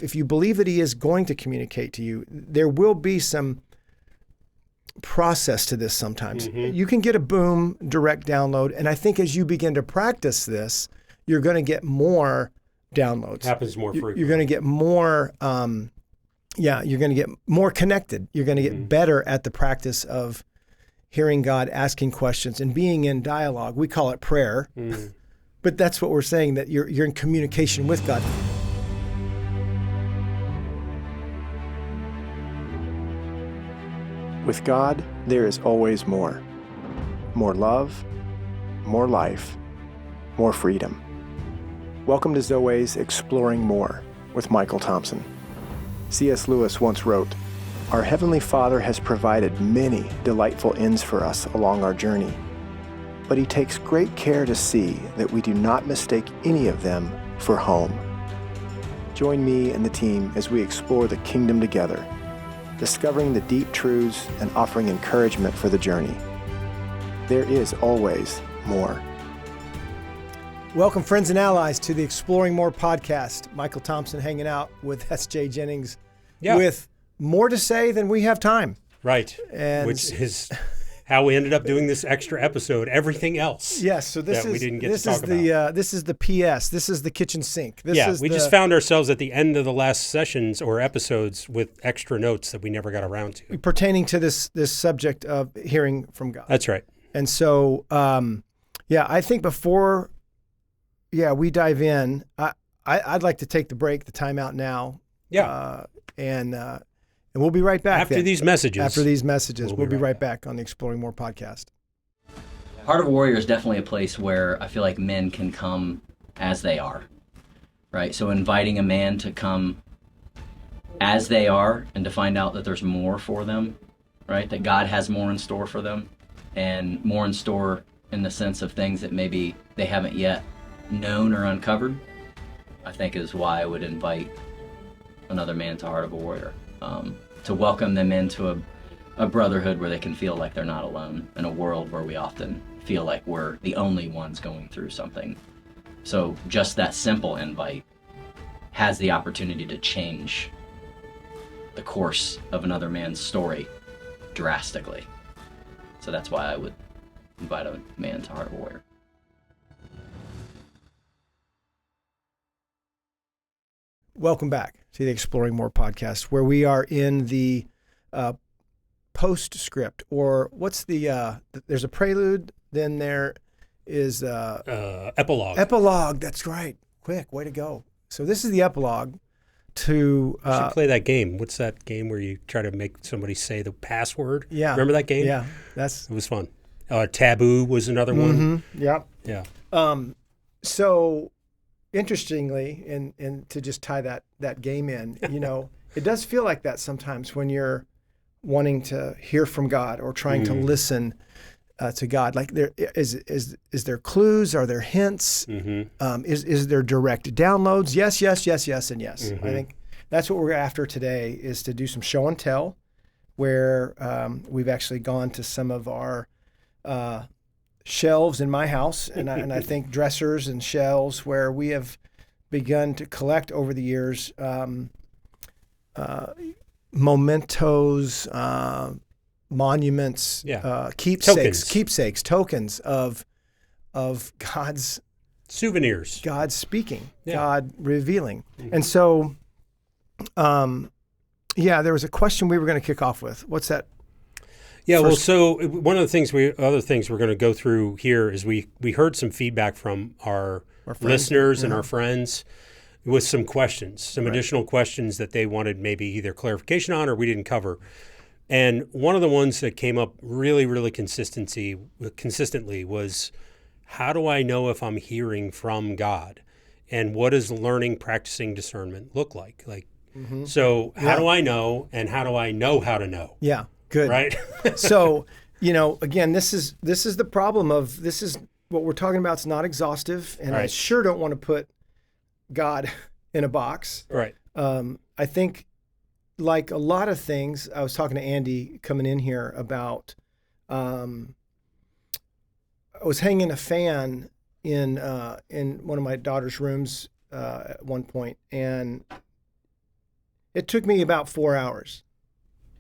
if you believe that he is going to communicate to you, there will be some process to this sometimes. You can get a boom direct download. And I think as you begin to practice this, you're going to get more downloads. Happens more frequently. You're going to get more, you're going to get more connected. You're going to get better at the practice of hearing God, asking questions, and being in dialogue. We call it prayer, but that's what we're saying, that you're in communication with God. With God, there is always more. More love, more life, more freedom. Welcome to Zoe's Exploring More with Michael Thompson. C.S. Lewis once wrote, "Our Heavenly Father has provided many delightful inns for us along our journey, but He takes great care to see that we do not mistake any of them for home." Join me and the team as we explore the kingdom together, discovering the deep truths and offering encouragement for the journey. There is always more. Welcome, friends and allies, to the Exploring More podcast. Michael Thompson hanging out with S.J. Jennings with more to say than we have time. Right, and which is how we ended up doing this extra episode. Everything else, yes. So this is we didn't get this to talk is the about. This is the PS. This is the kitchen sink. We just found ourselves at the end of the last sessions or episodes with extra notes that we never got around to, pertaining to this subject of hearing from God. That's right. And so, I think before we dive in, I'd like to take the break, the timeout now. And we'll be right back. After these messages. We'll be right back on the Exploring More podcast. Heart of a Warrior is definitely a place where I feel like men can come as they are, right? So inviting a man to come as they are and to find out that there's more for them, right? That God has more in store for them, and more in store in the sense of things that maybe they haven't yet known or uncovered, I think is why I would invite another man to Heart of a Warrior, to welcome them into a brotherhood where they can feel like they're not alone in a world where we often feel like we're the only ones going through something. So just that simple invite has the opportunity to change the course of another man's story drastically. So that's why I would invite a man to Heart of a Warrior. Welcome back to the Exploring More podcast, where we are in the postscript, or what's there's a prelude, then there is epilogue. Epilogue, that's right. Quick, way to go. So this is the epilogue to... You should play that game. What's that game where you try to make somebody say the password? Yeah. Remember that game? Yeah. It was fun. Taboo was another one. Yep. Yeah. So... Interestingly, and to just tie that game in, it does feel like that sometimes when you're wanting to hear from God or trying to listen to God. Like, there is there clues? Are there hints? Is there direct downloads? Yes, and yes. I think that's what we're after today, is to do some show and tell, where we've actually gone to some of our shelves in my house, and I think dressers and shelves where we have begun to collect over the years mementos, monuments, keepsakes, tokens of God's souvenirs, God speaking, God revealing. And so, there was a question we were going to kick off with. What's that? Yeah, well, so one of the other things we're going to go through here is we heard some feedback from our listeners and our friends with some questions, some additional questions that they wanted maybe either clarification on or we didn't cover. And one of the ones that came up really, really consistently was, how do I know if I'm hearing from God? And what does practicing discernment look like? So how do I know, and how do I know how to know? Yeah. Good. Right. So, again, this is the problem of, this is what we're talking about. It's not exhaustive, and I sure don't want to put God in a box. Right. I think, like a lot of things, I was talking to Andy coming in here about, I was hanging a fan in one of my daughter's rooms at one point, and It took me about 4 hours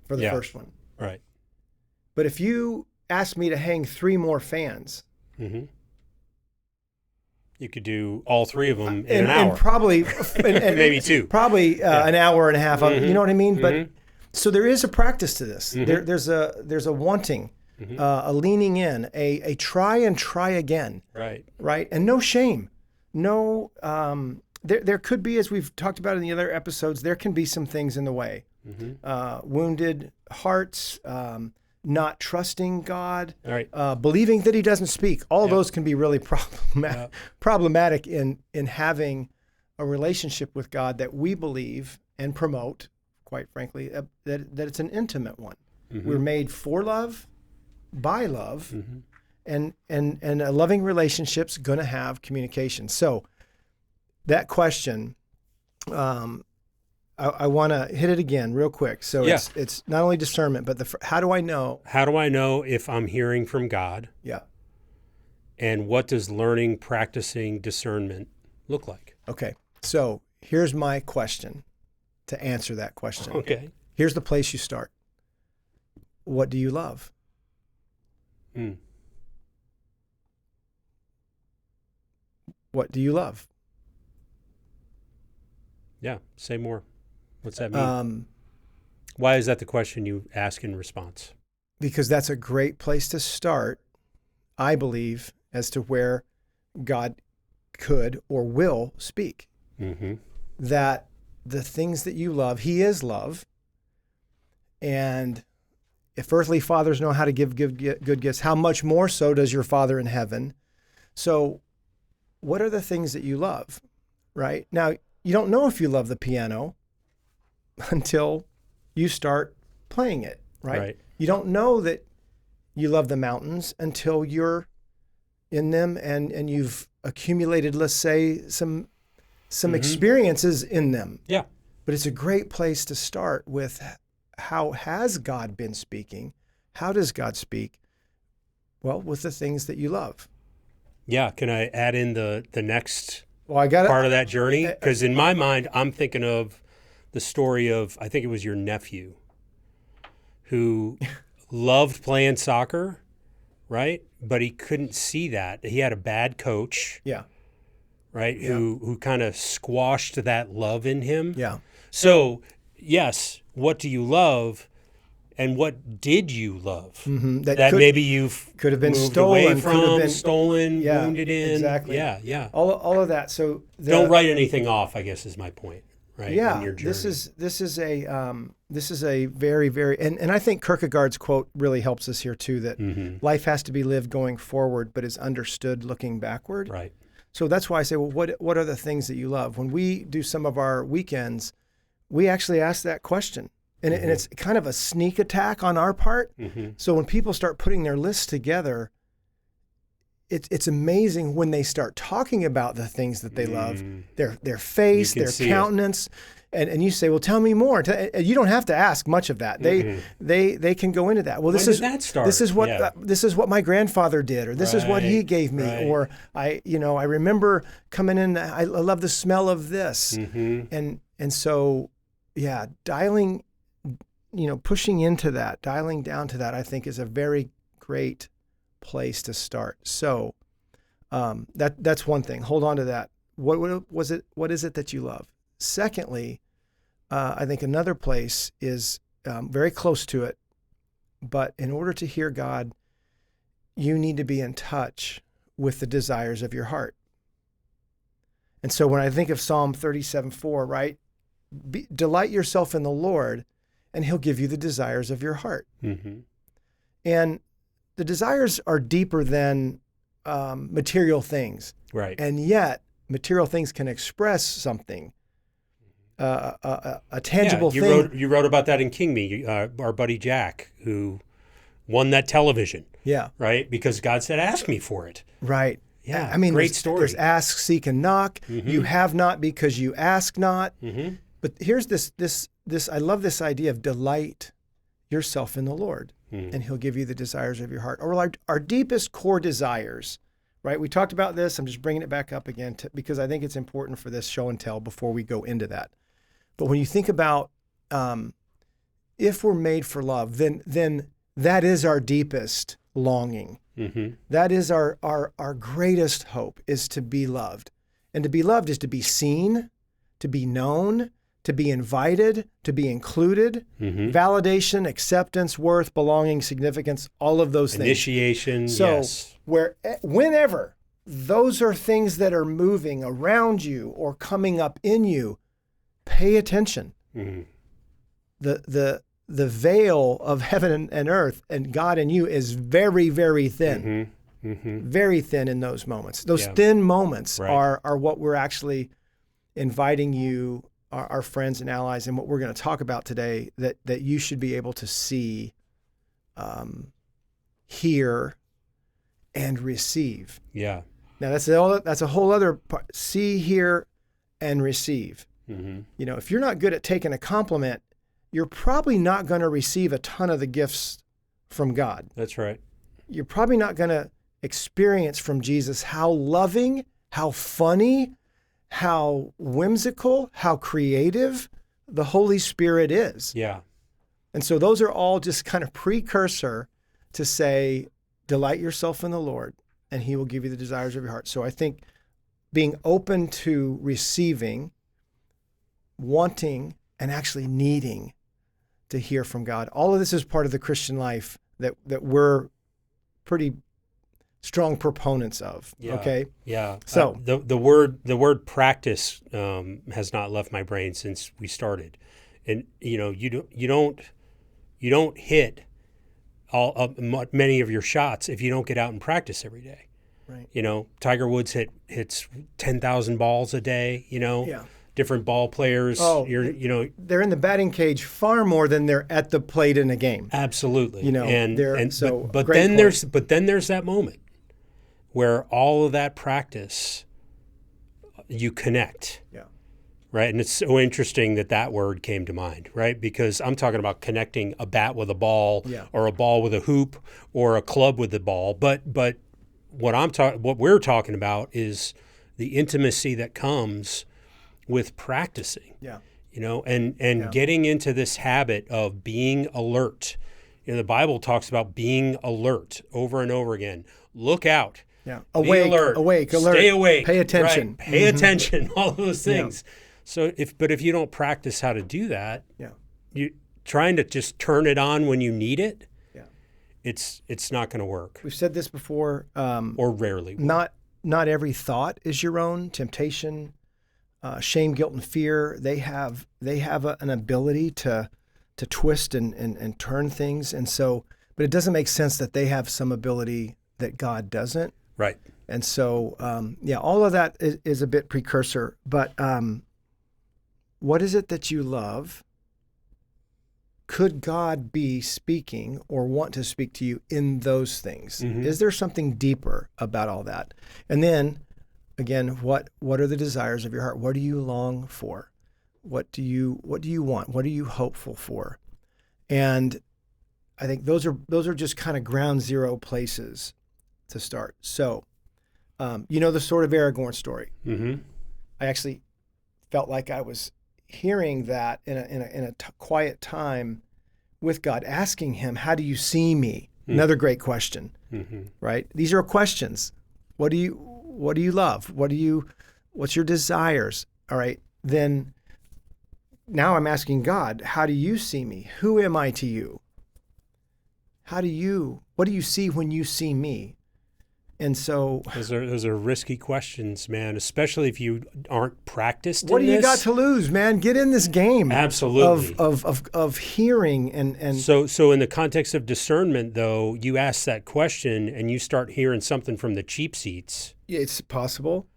for the Yeah. first one. Right. But if you asked me to hang 3 more fans, Mm-hmm. You could do all 3 of them in an hour. and probably and Maybe 2. probably an hour and a half. You know what I mean? But Mhm. so there is a practice to this. Mhm. There's a wanting, a leaning in, a try and try again, Right. right? And no shame, no. There could be, as we've talked about in the other episodes, there can be some things in the way, wounded hearts, not trusting God, Right. believing that He doesn't speak. All Yep. those can be really problematic in having a relationship with God that we believe and promote, quite frankly, that it's an intimate one. We're made for love, by love, and a loving relationship's going to have communication. So that question, I want to hit it again real quick. So it's not only discernment, but how do I know? How do I know if I'm hearing from God? Yeah. And what does learning, practicing discernment look like? Okay. So here's my question to answer that question. Okay. Here's the place you start. What do you love? What do you love? Yeah. Say more. What's that mean? Why is that the question you ask in response? Because that's a great place to start, I believe, as to where God could or will speak. Mm-hmm. That the things that you love, He is love. And if earthly fathers know how to give good gifts, how much more so does your Father in heaven? So what are the things that you love, right? Now, you don't know if you love the piano until you start playing it, right? You don't know that you love the mountains until you're in them and you've accumulated, let's say, some experiences in them. Yeah. But it's a great place to start with how has God been speaking? How does God speak? Well, with the things that you love. Yeah. Can I add in the next Well, I got part of that journey? Because in my mind, I'm thinking of the story of, I think it was your nephew who loved playing soccer, right? But he couldn't see that. He had a bad coach. Yeah. Right? Yeah. Who kind of squashed that love in him. Yeah. So, yes, what do you love? And what did you love? Mm-hmm. That maybe you've could have been moved stolen, away from, could have been stolen, wounded in. Exactly. Yeah. All of that. So don't write anything off, I guess is my point. Right. Yeah. In your journey. This is a very, very and I think Kierkegaard's quote really helps us here too, that life has to be lived going forward, but is understood looking backward. Right. So that's why I say, well, what are the things that you love? When we do some of our weekends, we actually ask that question. And it's kind of a sneak attack on our part. So when people start putting their lists together, it's amazing when they start talking about the things that they love, their face, their countenance, and you say, well, tell me more. You don't have to ask much of that. They can go into that. Well, when did that start? This is what my grandfather did, or this is what he gave me, or I remember coming in. I love the smell of this, and so dialing. Pushing into that, dialing down to that, I think is a very great place to start. So that's one thing. Hold on to that. What was it? What is it that you love? Secondly, I think another place is very close to it, but in order to hear God, you need to be in touch with the desires of your heart. And so when I think of Psalm 37:4, right? Delight yourself in the Lord, and He'll give you the desires of your heart. And the desires are deeper than material things. Right. And yet, material things can express something, a tangible thing. You wrote about that in King Me, our buddy Jack, who won that television. Yeah. Right? Because God said, ask me for it. Right. Yeah. I mean, great story. There's ask, seek, and knock. You have not because you ask not. But here's this, I love this idea of delight yourself in the Lord, and He'll give you the desires of your heart. Or our deepest core desires, right? We talked about this. I'm just bringing it back up again because I think it's important for this show and tell before we go into that. But when you think about if we're made for love, then that is our deepest longing. Mm-hmm. That is our greatest hope, is to be loved. And to be loved is to be seen, to be known, to be invited, to be included, validation, acceptance, worth, belonging, significance, all of those things. Initiation, So yes. whenever those are things that are moving around you or coming up in you, pay attention. Mm-hmm. The veil of heaven and earth and God and you is very, very thin. Very thin in those moments. Those thin moments are what we're actually inviting you, our friends and allies, and what we're going to talk about today, that you should be able to see, hear, and receive. Yeah. Now that's a whole other part. See, hear, and receive. Mm-hmm. You know, if you're not good at taking a compliment, you're probably not going to receive a ton of the gifts from God. That's right. You're probably not going to experience from Jesus how loving, how funny, how whimsical, how creative the Holy Spirit is. Yeah. And so those are all just kind of precursor to say, delight yourself in the Lord and he will give you the desires of your heart. So I think being open to receiving, wanting, and actually needing to hear from God, all of this is part of the Christian life that we're pretty strong proponents of. Yeah. Okay. Yeah. So the word practice has not left my brain since we started, and you know you don't hit many of your shots if you don't get out and practice every day. Right. You know, Tiger Woods hits 10,000 balls a day. You know. Yeah. Different ball players. Oh, they're in the batting cage far more than they're at the plate in a game. Absolutely. You know, but then there's that moment where all of that practice, you connect. Yeah. Right. And it's so interesting that word came to mind, right? Because I'm talking about connecting a bat with a ball, or a ball with a hoop, or a club with the ball. But what we're talking about is the intimacy that comes with practicing. Yeah. You know, and getting into this habit of being alert. You know, the Bible talks about being alert over and over again. Look out. Yeah. Awake, alert. Stay awake. Pay attention. Right? Pay attention. All those things. Yeah. So if you don't practice how to do that, you trying to just turn it on when you need it, it's not going to work. We've said this before. Or rarely. Not every thought is your own. Temptation, shame, guilt, and fear, they have an ability to twist and turn things. And so, but it doesn't make sense that they have some ability that God doesn't. Right. And so, all of that is a bit precursor. But what is it that you love? Could God be speaking or want to speak to you in those things? Mm-hmm. Is there something deeper about all that? And then, again, what are the desires of your heart? What do you long for? What do you want? What are you hopeful for? And I think those are just kind of ground zero places to start. So, the Sword of Aragorn story. Mm-hmm. I actually felt like I was hearing that in a quiet time with God, asking him, how do you see me? Mm-hmm. Another great question, right? These are questions. What do you love? What's your desires? All right. Then now I'm asking God, how do you see me? Who am I to you? What do you see when you see me? And so those are risky questions, man, especially if you aren't practiced. What do you got to lose, man? Get in this game. Absolutely. Of hearing and so in the context of discernment, though, you ask that question and you start hearing something from the cheap seats. It's possible.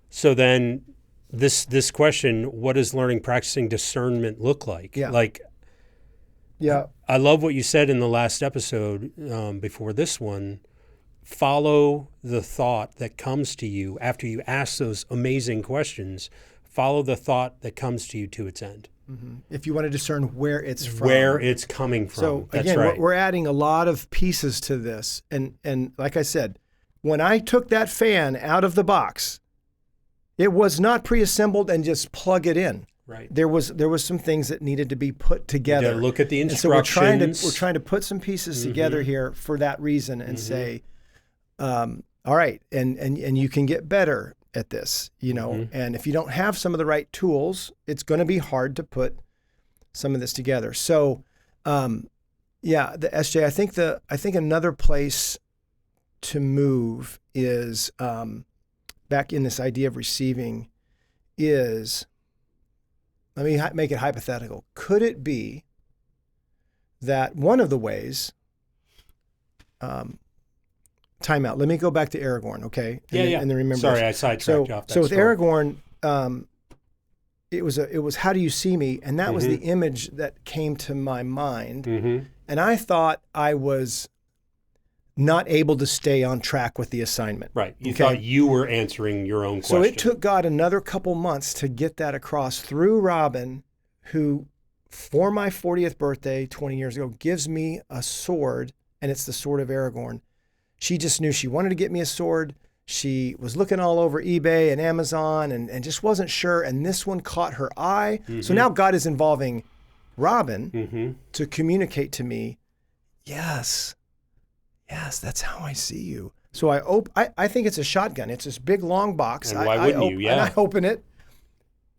So then this question, what does learning, practicing discernment look like? Yeah. I love what you said in the last episode before this one. Follow the thought that comes to you after you ask those amazing questions. Follow the thought that comes to you to its end. Mm-hmm. If you want to discern where it's from. Where it's coming from. So That's again, right. we're adding a lot of pieces to this. And like I said, when I took that fan out of the box, it was not pre-assembled and just plug it in. Right. There was some things that needed to be put together. You look at the instructions. And so we're trying to put some pieces together here for that reason and say, all right, and you can get better at this, and if you don't have some of the right tools, it's going to be hard to put some of this together. So, the SJ, I think another place to move is back in this idea of receiving is, let me make it hypothetical. Could it be that one of the ways, time out. Let me go back to Aragorn, okay? And then remember. Sorry, I sidetracked you off that So with story. Aragorn, it was how do you see me? And that was the image that came to my mind. And I thought I was not able to stay on track with the assignment. Right. You thought you were answering your own question. So it took God another couple months to get that across through Robin, who for my 40th birthday 20 years ago gives me a sword, and it's the sword of Aragorn. She just knew she wanted to get me a sword. She was looking all over eBay and Amazon and just wasn't sure. And this one caught her eye. So now God is involving Robin to communicate to me, yes, that's how I see you. So I think it's a shotgun. It's this big long box. And why wouldn't you? Yeah. And I open it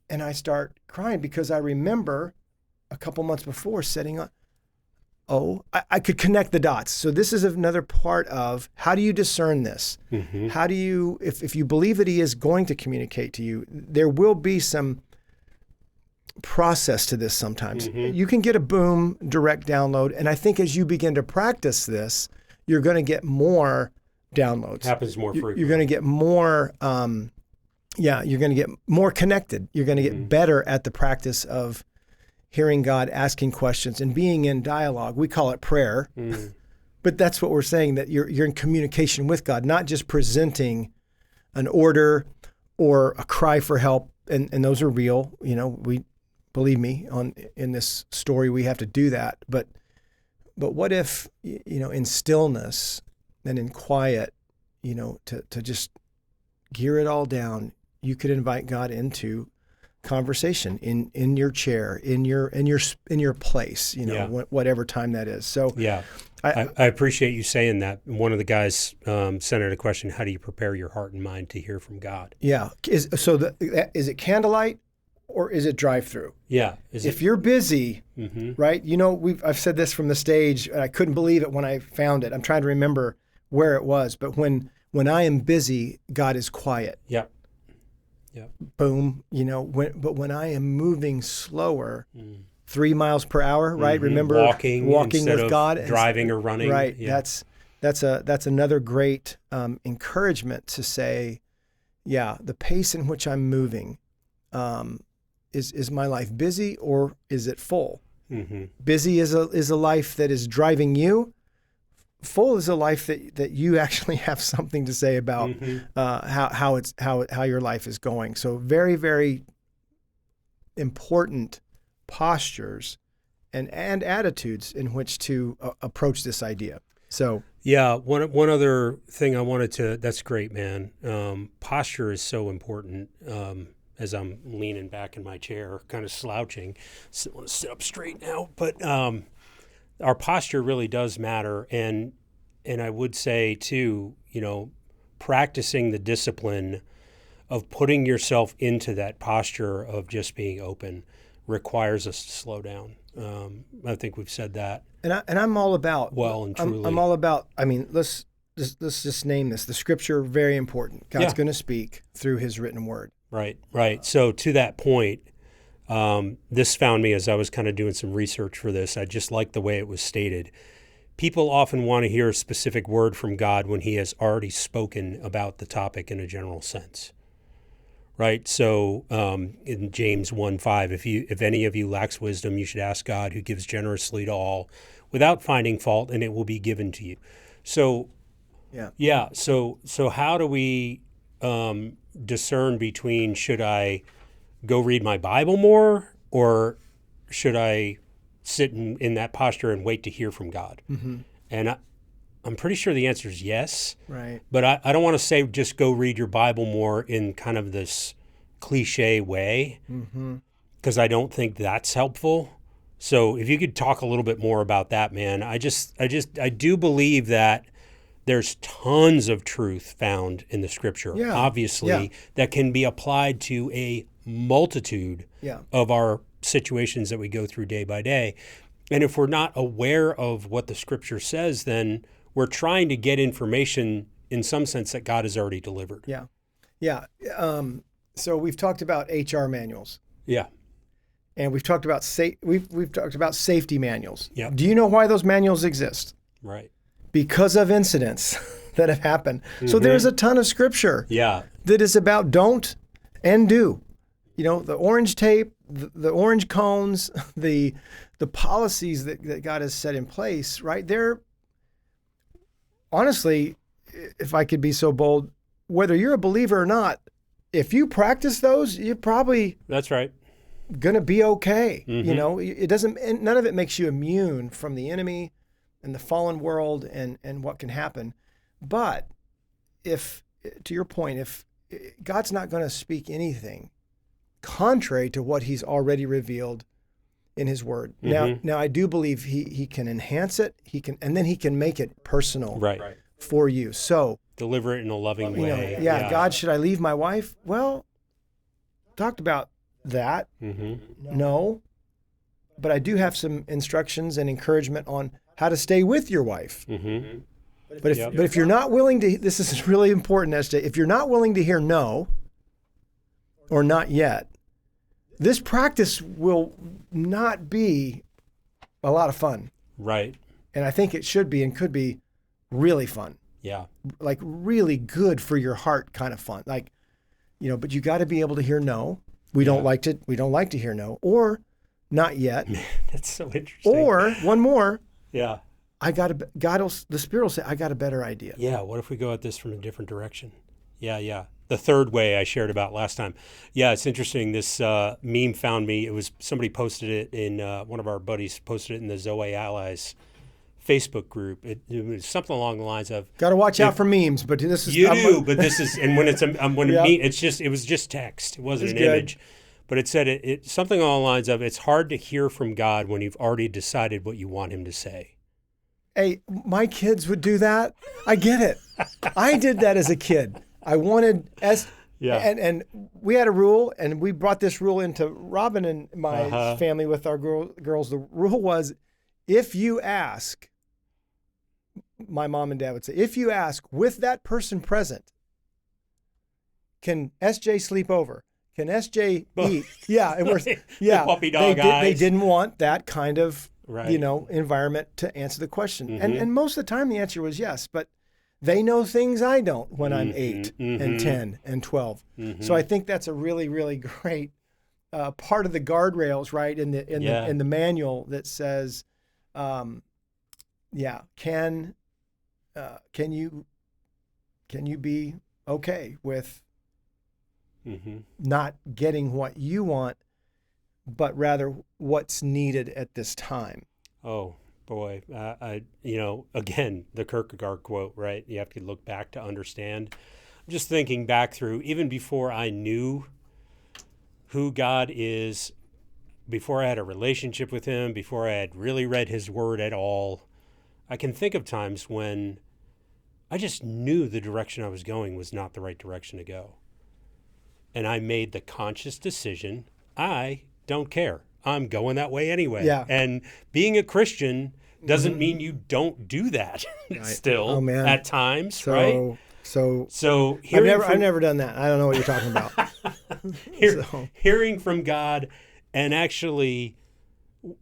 and I start crying because I remember a couple months before setting up. I could connect the dots. So this is another part of how do you discern this? How do you, if you believe that he is going to communicate to you, there will be some process to this sometimes. You can get a boom direct download. And I think as you begin to practice this, you're going to get more downloads. Happens more frequently. You're going to get more, you're going to get more connected. You're going to get better at the practice of hearing God, asking questions, and being in dialogue. We call it prayer, but that's what we're saying, that you're in communication with God, not just presenting an order or a cry for help, and those are real. We believe me, in this story we have to do that. But what if, in stillness and in quiet, to just gear it all down, you could invite God into conversation in your chair, in your place, whatever time that is. So I appreciate you saying that. One of the guys sent out a question: how do you prepare your heart and mind to hear from God? Yeah. Is it candlelight or is it drive-through? Yeah. If you're busy, right? I've said this from the stage, and I couldn't believe it when I found it. I'm trying to remember where it was, but when I am busy, God is quiet. Yeah. Boom, but when I am moving slower, 3 miles per hour, right? Remember walking with God, driving or running. Right. Yeah. That's another great encouragement to say, the pace in which I'm moving, is my life busy or is it full? Busy is a life that is driving you. Full is a life that you actually have something to say about how your life is going. So very, very important postures and attitudes in which to approach this idea. So one other thing I wanted to. That's great, man. Posture is so important. As I'm leaning back in my chair, kind of slouching, I want to sit up straight now, but. Our posture really does matter, and I would say too, practicing the discipline of putting yourself into that posture of just being open requires us to slow down. I think we've said that. And I'm all about well and truly. I'm all about. I mean, let's just name this. The Scripture, very important. God's going to speak through His written word. Right. So to that point. This found me as I was kind of doing some research for this. I just like the way it was stated. People often want to hear a specific word from God when he has already spoken about the topic in a general sense. Right? So in James 1:5, if any of you lacks wisdom, you should ask God, who gives generously to all without finding fault, and it will be given to you. So so how do we discern between, should I go read my Bible more, or should I sit in that posture and wait to hear from God? And I'm pretty sure the answer is yes. Right. But I don't want to say just go read your Bible more in kind of this cliche way. because I don't think that's helpful. So if you could talk a little bit more about that, man. I do believe that there's tons of truth found in the scripture, obviously, that can be applied to a multitude of our situations that we go through day by day. And if we're not aware of what the scripture says, then we're trying to get information in some sense that God has already delivered. Yeah. So we've talked about HR manuals. Yeah. And we've talked about we've talked about safety manuals. Yeah. Do you know why those manuals exist? Right. Because of incidents that have happened. So there's a ton of scripture that is about don't and do. You know, the orange tape, the orange cones, the policies that God has set in place, right? They're, honestly, if I could be so bold, whether you're a believer or not, if you practice those, you're probably that's right gonna be okay. You know, it doesn't, none of it makes you immune from the enemy and the fallen world and what can happen. But if, to your point, if God's not going to speak anything contrary to what he's already revealed in his word. Now I do believe he can enhance it. And then he can make it personal for you. So deliver it in a loving way. God, should I leave my wife? Well, talked about that. No, but I do have some instructions and encouragement on how to stay with your wife. But if you're not willing to, this is really important, SJ, if you're not willing to hear no or not yet, this practice will not be a lot of fun. Right. And I think it should be and could be really fun. Yeah. Like really good for your heart kind of fun. Like, you know, but you got to be able to hear no. We don't like to hear no, or not yet. Man, that's so interesting. Or one more. Yeah. The Spirit will say, I got a better idea. Yeah. What if we go at this from a different direction? Yeah. The third way I shared about last time. Yeah, it's interesting. This meme found me. It was somebody posted it in one of our buddies posted it in the Zoe Allies Facebook group. It was something along the lines of, got to watch out for memes, but this is but this is, and when it's it was just text. It wasn't an image, but it said it something along the lines of, it's hard to hear from God when you've already decided what you want him to say. Hey, my kids would do that. I get it. I did that as a kid. I wanted and we had a rule, and we brought this rule into Robin and my family with our girls. The rule was, if you ask, my mom and dad would say, if you ask with that person present, can SJ sleep over? Can SJ eat? Yeah, and we're the puppy dog eyes. They didn't want that kind of environment to answer the question, and most of the time the answer was yes, but they know things I don't when I'm 8 and 10 and 12. So I think that's a really, really great part of the guardrails, right, in the manual that says, can you be okay with not getting what you want, but rather what's needed at this time? Oh boy, again, the Kierkegaard quote, right? You have to look back to understand. I'm just thinking back through, even before I knew who God is, before I had a relationship with him, before I had really read his word at all, I can think of times when I just knew the direction I was going was not the right direction to go. And I made the conscious decision, I don't care. I'm going that way anyway. Yeah. And being a Christian doesn't mean you don't do that still at times, right? So I've never done that. I don't know what you're talking about. Hearing from God and actually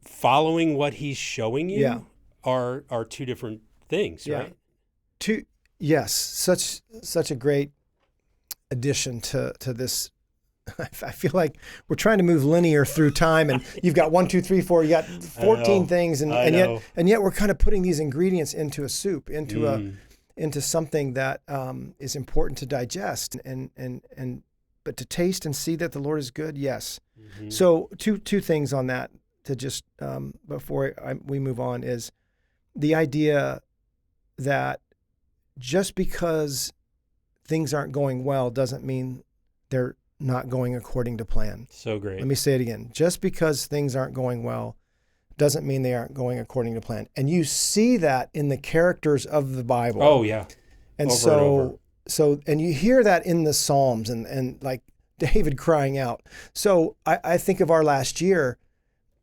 following what he's showing you are two different things, right? Yes, such a great addition to this. I feel like we're trying to move linear through time, and you've got 1, 2, 3, 4. You got 14 things, and yet we're kind of putting these ingredients into a soup, into something that is important to digest, but to taste and see that the Lord is good. Yes. So two things on that to just before we move on is the idea that just because things aren't going well doesn't mean they're not going according to plan. So great. Let me say it again. Just because things aren't going well doesn't mean they aren't going according to plan. And you see that in the characters of the Bible. Oh, yeah. And over. And you hear that in the Psalms and like David crying out. So I think of our last year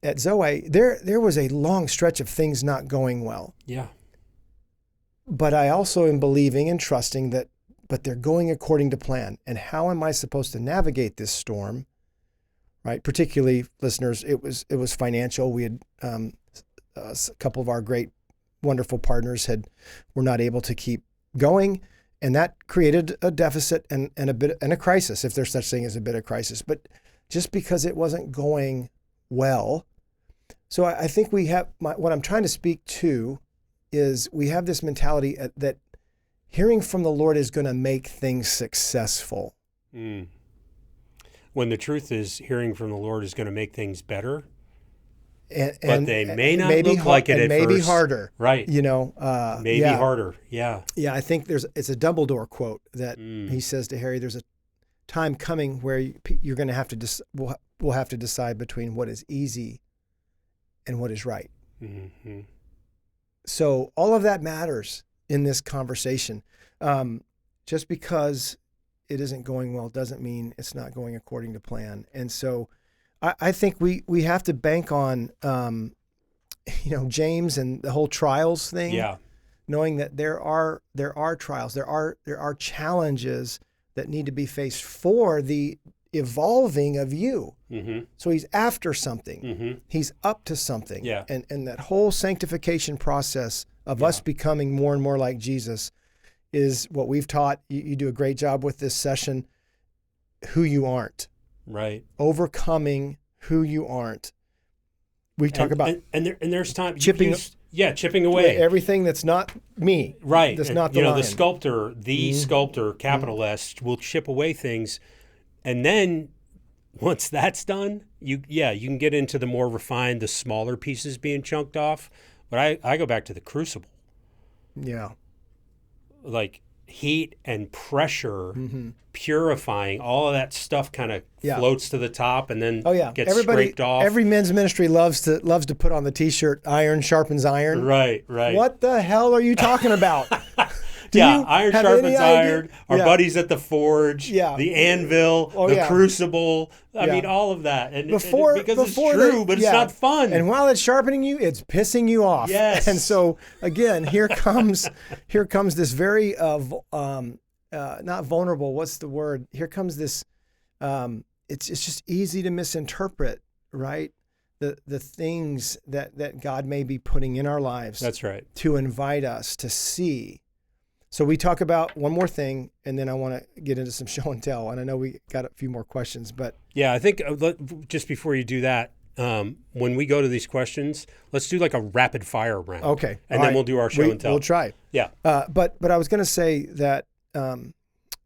at Zoe, there was a long stretch of things not going well. Yeah. But I also am believing and trusting that, but they're going according to plan. And how am I supposed to navigate this storm? Right? Particularly, listeners, it was financial. We had a couple of our great, wonderful partners were not able to keep going, and that created a deficit and a crisis, if there's such thing as a bit of crisis. But just because it wasn't going well, so I think we have what I'm trying to speak to is we have this mentality that hearing from the Lord is going to make things successful. Mm. When the truth is, hearing from the Lord is going to make things better, but they may not look like it at first. Maybe harder, right? Maybe harder. Yeah. Yeah, I think it's a Dumbledore quote that he says to Harry. There's a time coming where you're going to have to we'll have to decide between what is easy and what is right. Mm-hmm. So all of that matters in this conversation. Just because it isn't going well doesn't mean it's not going according to plan. And so I think we have to bank on, James and the whole trials thing. Yeah. Knowing that there are trials, there are challenges that need to be faced for the evolving of you. Mm-hmm. So he's after something. Mm-hmm. He's up to something. Yeah. And that whole sanctification process of us becoming more and more like Jesus is what we've taught. You do a great job with this session. Who you aren't. Right. Overcoming who you aren't. We talk about there's time chipping away everything that's not me. Right. That's not the lion. The sculptor, sculptor, capital S, will chip away things, and then once that's done, you can get into the more refined, the smaller pieces being chunked off. But I go back to the crucible. Yeah. Like heat and pressure, purifying, all of that stuff kind of floats to the top and then gets scraped off. Every men's ministry loves to put on the T-shirt, iron sharpens iron. Right. What the hell are you talking about? Iron sharpens iron. Our buddies at the forge, the anvil, the crucible. I mean, all of that. And because it's true, but it's not fun. And while it's sharpening you, it's pissing you off. Yes. And so again, here comes this very not vulnerable. What's the word? Here comes this. It's just easy to misinterpret, right? The things that God may be putting in our lives. That's right. To invite us to see. So we talk about one more thing, and then I want to get into some show and tell. And I know we got a few more questions, but I think just before you do that, when we go to these questions, let's do like a rapid fire round. Okay, and then we'll do our show and tell. We'll try. Yeah. But I was going to say that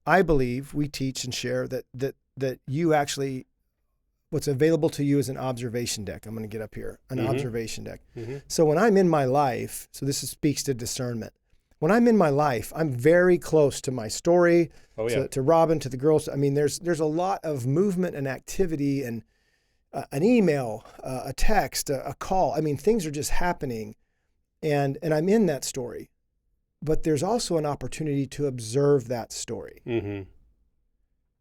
I believe we teach and share that you actually, what's available to you is an observation deck. I'm going to get up here, an observation deck. Mm-hmm. So when I'm in my life, so this speaks to discernment. When I'm in my life, I'm very close to my story, to Robin, to the girls. I mean, there's a lot of movement and activity and an email, a text, a call. I mean, things are just happening, and I'm in that story. But there's also an opportunity to observe that story. Mm-hmm.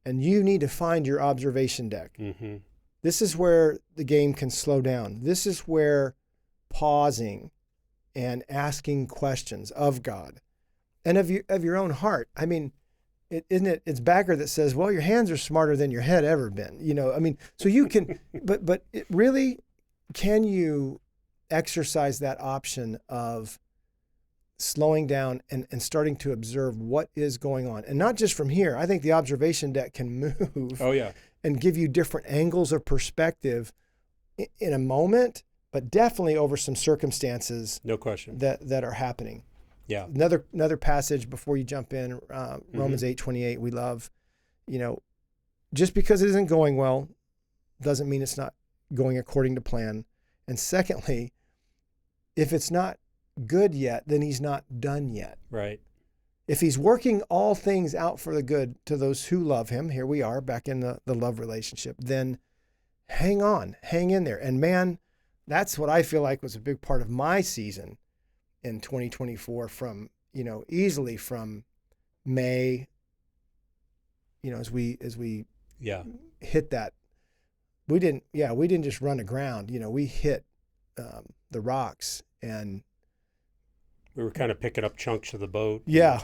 And you need to find your observation deck. Mm-hmm. This is where the game can slow down. This is where pausing and asking questions of God and of your own heart. I mean, it's Bagger that says, well, your hands are smarter than your head ever been. I mean, so you can, but it really, can you exercise that option of slowing down and starting to observe what is going on? And not just from here. I think the observation deck can move and give you different angles of perspective in a moment, but definitely over some circumstances, no question, that are happening. Yeah. Another passage before you jump in, Romans 8:28. We love, just because it isn't going well, doesn't mean it's not going according to plan. And secondly, if it's not good yet, then he's not done yet. Right. if he's working all things out for the good to those who love him, here we are back in the love relationship, then hang on, hang in there. And man, that's what I feel like was a big part of my season in 2024 from, easily from May, as we hit that, we didn't just run aground, we hit the rocks, and we were kind of picking up chunks of the boat. Yeah.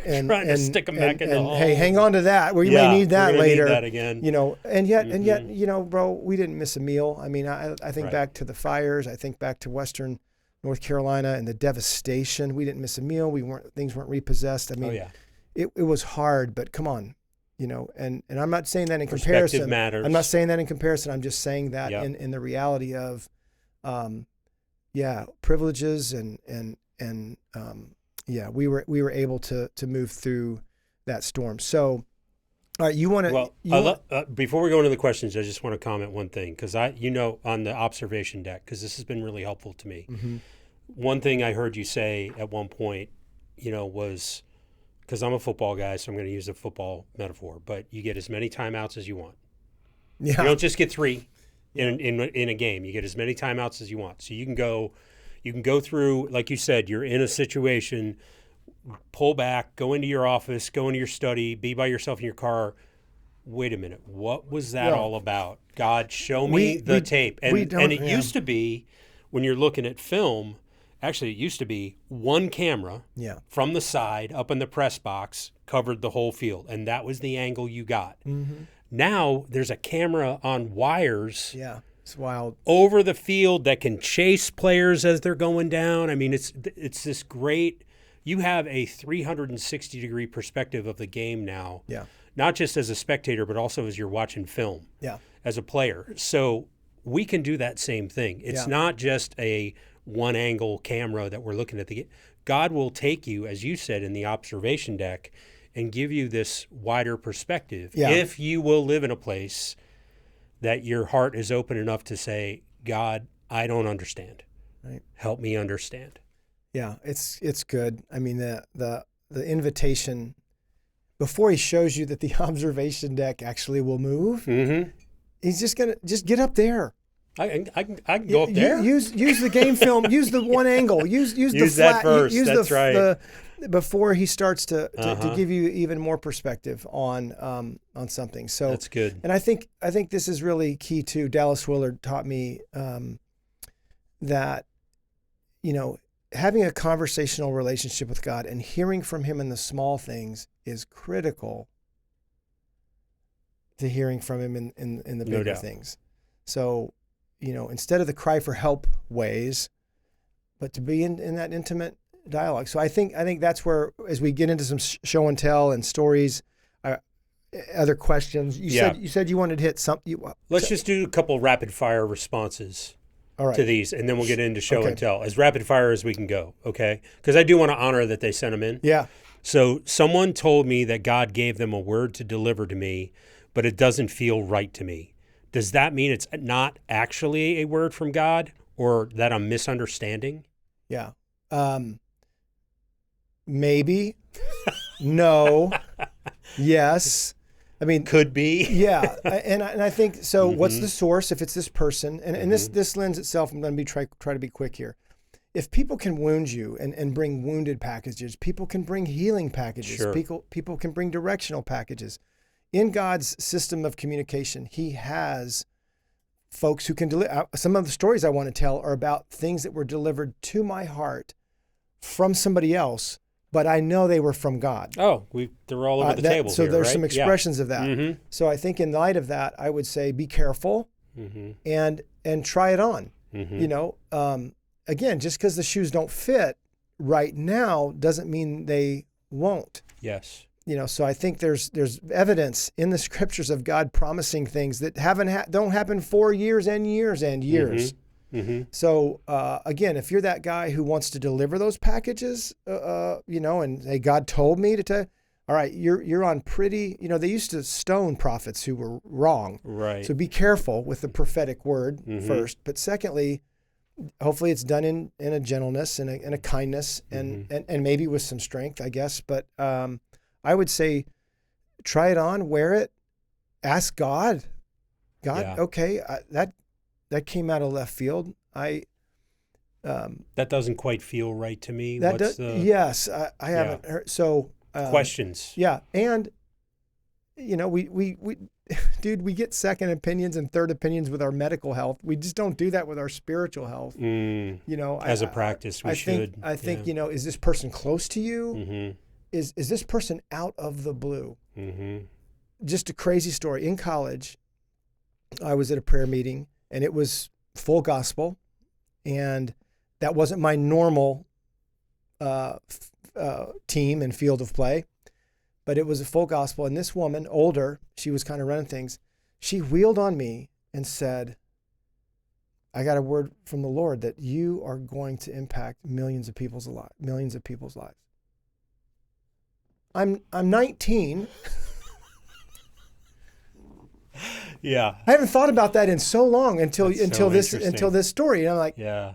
And trying to stick them back in the hole. Hey, hang on to that. We may need that later. Need that again. And yet, bro, we didn't miss a meal. I mean, I think back to the fires. I think back to Western North Carolina and the devastation. We didn't miss a meal. Things weren't repossessed. I mean, it was hard, but come on, and I'm not saying that in comparison. Perspective matters. I'm not saying that in comparison. I'm just saying that in the reality of, privileges and we were able to move through that storm. So, all right, you want to? Well, before we go into the questions, I just want to comment one thing, because on the observation deck, because this has been really helpful to me. Mm-hmm. One thing I heard you say at one point, was, because I'm a football guy, so I'm going to use a football metaphor, but you get as many timeouts as you want. Yeah. You don't just get 3 in a game. You get as many timeouts as you want. So you can go through, like you said, you're in a situation, pull back, go into your office, go into your study, be by yourself in your car. Wait a minute, what was that all about? God, show me the tape. And it used to be, when you're looking at film, actually it used to be one camera from the side up in the press box covered the whole field, and that was the angle you got. Mm-hmm. Now there's a camera on wires. Yeah. It's wild. Over the field that can chase players as they're going down. I mean, it's this great, you have a 360-degree perspective of the game now. Yeah. Not just as a spectator, but also as you're watching film. Yeah. As a player. So we can do that same thing. It's not just a one-angle camera that we're looking at. God will take you, as you said, in the observation deck and give you this wider perspective. Yeah. If you will live in a place that your heart is open enough to say, God, I don't understand. Right. Help me understand. Yeah, it's good. I mean, the invitation, before he shows you that the observation deck actually will move, he's just going to get up there. I can go up there. Use the game film. Use the one angle. Use the flat. That first. Use That's right. Before he starts to give you even more perspective on something. So that's good. And I think this is really key too. Dallas Willard taught me that having a conversational relationship with God and hearing from him in the small things is critical to hearing from him in the bigger things. So, instead of the cry for help ways, but to be in that intimate dialogue. So I think that's where, as we get into some show and tell and stories, other questions. You said you wanted to hit something. Let's just do a couple rapid fire responses to these, and then we'll get into show and tell as rapid fire as we can go. Okay, because I do want to honor that they sent them in. Yeah. So someone told me that God gave them a word to deliver to me, but it doesn't feel right to me. Does that mean it's not actually a word from God, or that I'm misunderstanding? Yeah. Maybe. No. Yes. I mean, could be. Yeah. And I think, so what's the source if it's this person? And this lends itself, I'm going to try to be quick here. If people can wound you and bring wounded packages, people can bring healing packages. Sure. People can bring directional packages. In God's system of communication, he has folks who can deliver. Some of the stories I want to tell are about things that were delivered to my heart from somebody else, but I know they were from God. Oh, they're all over the table. So here, there's right? some expressions of that. Mm-hmm. So I think in light of that, I would say be careful and try it on. Mm-hmm. Again, just because the shoes don't fit right now doesn't mean they won't. Yes. So I think there's evidence in the scriptures of God promising things that don't happen for years and years and years. Mm-hmm. So again, if you're that guy who wants to deliver those packages, and say, God told me to tell, all right, you're on pretty. They used to stone prophets who were wrong. Right. So be careful with the prophetic word first, but secondly, hopefully it's done in a gentleness and a kindness and maybe with some strength, I guess. But I would say try it on, wear it, ask God, okay, that came out of left field. That doesn't quite feel right to me. Yes, I haven't heard. So questions. Yeah. And, we dude, we get second opinions and third opinions with our medical health. We just don't do that with our spiritual health. As a practice, we should. I think, is this person close to you? Mm-hmm. Is this person out of the blue? Mm-hmm. Just a crazy story. In college, I was at a prayer meeting and it was full gospel, and that wasn't my normal team and field of play, but it was a full gospel. And this woman, older, she was kind of running things. She wheeled on me and said, I got a word from the Lord that you are going to impact millions of people's lives. I'm 19. Yeah. I haven't thought about that in so long until this story. And I'm like, yeah.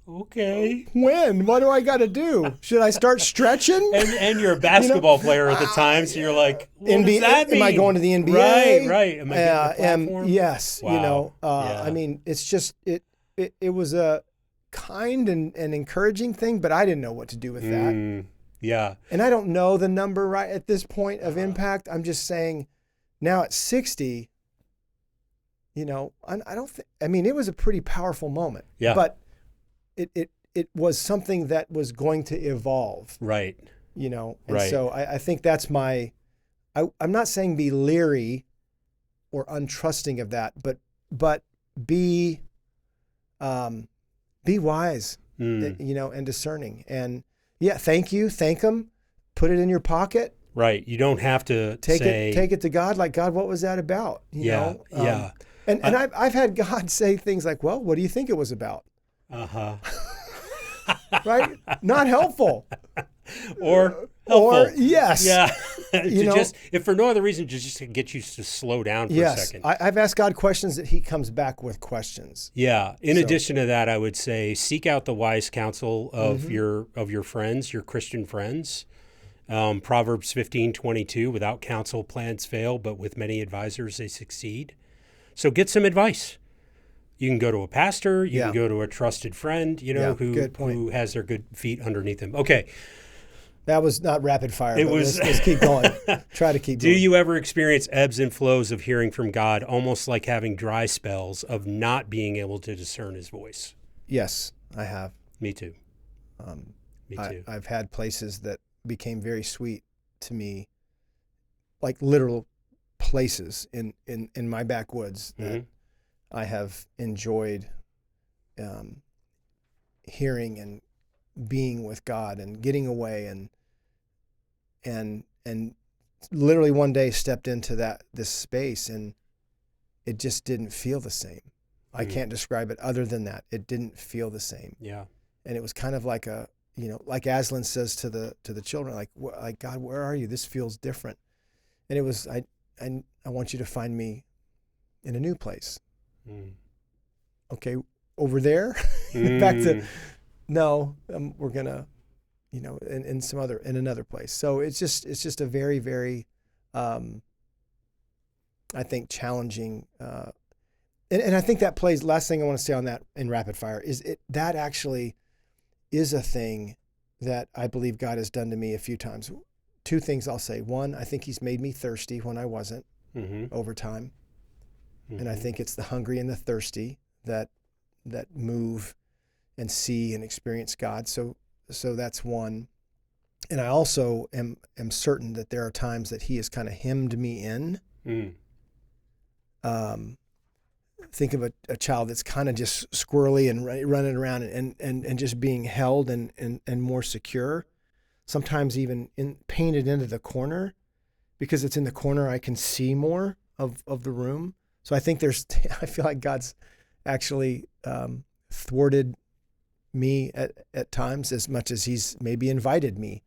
Okay. When? What do I got to do? Should I start stretching? And you're a basketball player at the time, so you're like, what does that mean? Am I going to the NBA? Right. Am I getting the platform? Yes. Wow. I mean, it's just it was a kind and encouraging thing, but I didn't know what to do with that. Yeah. And I don't know the number right at this point of impact. I'm just saying, now at 60, I don't think. I mean, it was a pretty powerful moment. Yeah. But it was something that was going to evolve. Right. And so I think that's I'm not saying be leery or untrusting of that, but be wise, and discerning. And thank them, put it in your pocket. Right. You don't have to take it to God. Like, God, what was that about? You know? And I've had God say things like, well, what do you think it was about? Right? Not helpful. Or helpful. Or yes. Yeah. If for no other reason, just to get you to slow down for a second. I've asked God questions that he comes back with questions. Yeah. In addition to that, I would say seek out the wise counsel of your friends, your Christian friends. Proverbs 15:22, without counsel plans fail, but with many advisors they succeed. So get some advice. You can go to a pastor, you can go to a trusted friend, who has their good feet underneath them. Okay. That was not rapid fire. Let's keep going. Try to keep going. Do you ever experience ebbs and flows of hearing from God, almost like having dry spells of not being able to discern his voice? Yes, I have. Me too. Me too. I've had places that became very sweet to me, like literal places in my backwoods that I have enjoyed hearing and being with God and getting away and literally one day stepped into this space and it just didn't feel the same. I can't describe it other than that. It didn't feel the same. Yeah. And it was kind of like like Aslan says to the children, like God, where are you? This feels different. And it was, I want you to find me in a new place. Okay, over there, back to, no, we're gonna, in another place. So it's just a very, very, I think challenging, and I think that plays. Last thing I want to say on that in rapid fire is that actually is a thing that I believe God has done to me a few times. Two things I'll say. One, I think he's made me thirsty when I wasn't over time. And I think it's the hungry and the thirsty that move and see and experience God. So that's one. And I also am certain that there are times that he has kind of hemmed me in. Think of a child that's kind of just squirrely and running around and just being held and more secure. Sometimes even painted into the corner, because it's in the corner I can see more of the room. So I think I feel like God's actually thwarted me at times as much as he's maybe invited me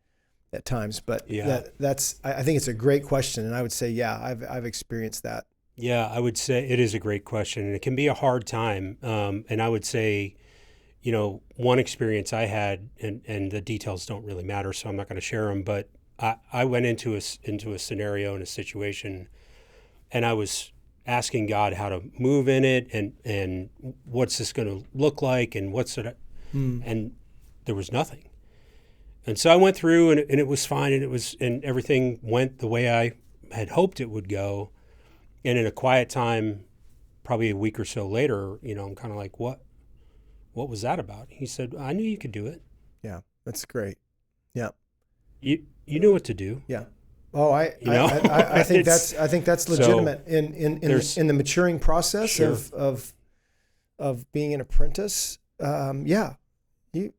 at times. But I think it's a great question. And I would say, I've experienced that Yeah, I would say it is a great question, and it can be a hard time. And I would say, one experience I had, and the details don't really matter, so I'm not going to share them. But I went into a scenario and a situation, and I was asking God how to move in it, and what's this going to look like, and and there was nothing. And so I went through, and it was fine, and everything went the way I had hoped it would go. And in a quiet time, probably a week or so later, I'm kind of like, what was that about? He said, I knew you could do it. Yeah, that's great. Yeah. You knew what to do. Yeah. Oh, I think that's legitimate so in the maturing process Sure. of being an apprentice. Yeah, you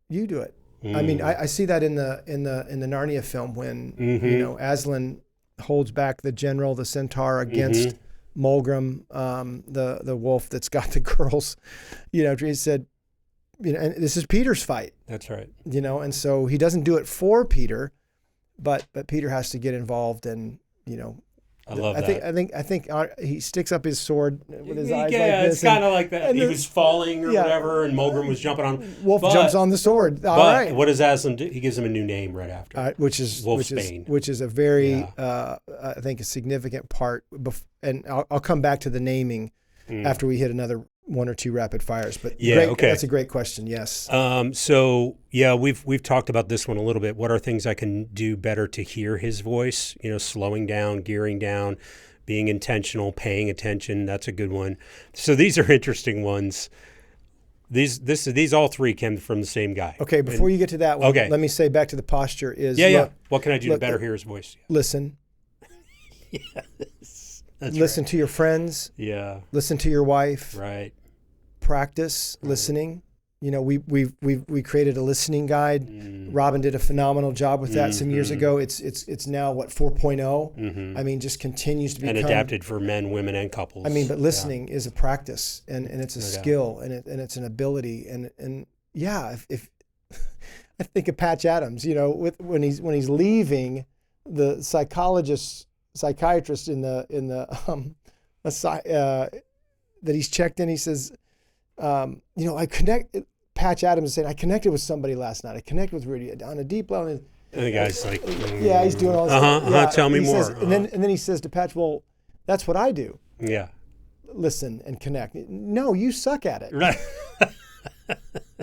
do it. I mean, I see that in the Narnia film when Aslan holds back the general, the centaur, against Mulgrim, the wolf that's got the girls. He said, and this is Peter's fight. That's right. And so he doesn't do it for Peter, but Peter has to get involved, and I love that. I think he sticks up his sword with his eyes like this. Yeah, it's kind of like that. And he was falling or whatever, and Mulgrim was jumping on. Wolf jumps on the sword. All right. What does Aslan do? He gives him a new name right after. Which is Wolfsbane. which is a very I think a significant part. And I'll come back to the naming after we hit another one or two rapid fires. But okay. That's a great question. Yes. So we've talked about this one a little bit. What are things I can do better to hear his voice? Slowing down, gearing down, being intentional, paying attention. That's a good one. So these are interesting ones. These all three came from the same guy. Okay. Before you get to that one, let me say back to the posture is What can I do to better hear his voice? Listen. Yes. Listen to your friends. Yeah. Listen to your wife. Right. Practice listening. We created a listening guide. Robin did a phenomenal job with that some years ago. It's now 4.0. I mean, just continues to become adapted for men, women, and couples. I mean, but listening is a practice, and it's a skill, and it's an ability, and if I think of Patch Adams, when he's leaving the psychiatrist in the that he's checked in, he says, Patch Adams is saying, I connected with somebody last night. I connected with Rudy on a deep level. And the guy's like, he's doing all this. Tell me more. And then he says to Patch, well, that's what I do. Yeah. Listen and connect. No, you suck at it. Right.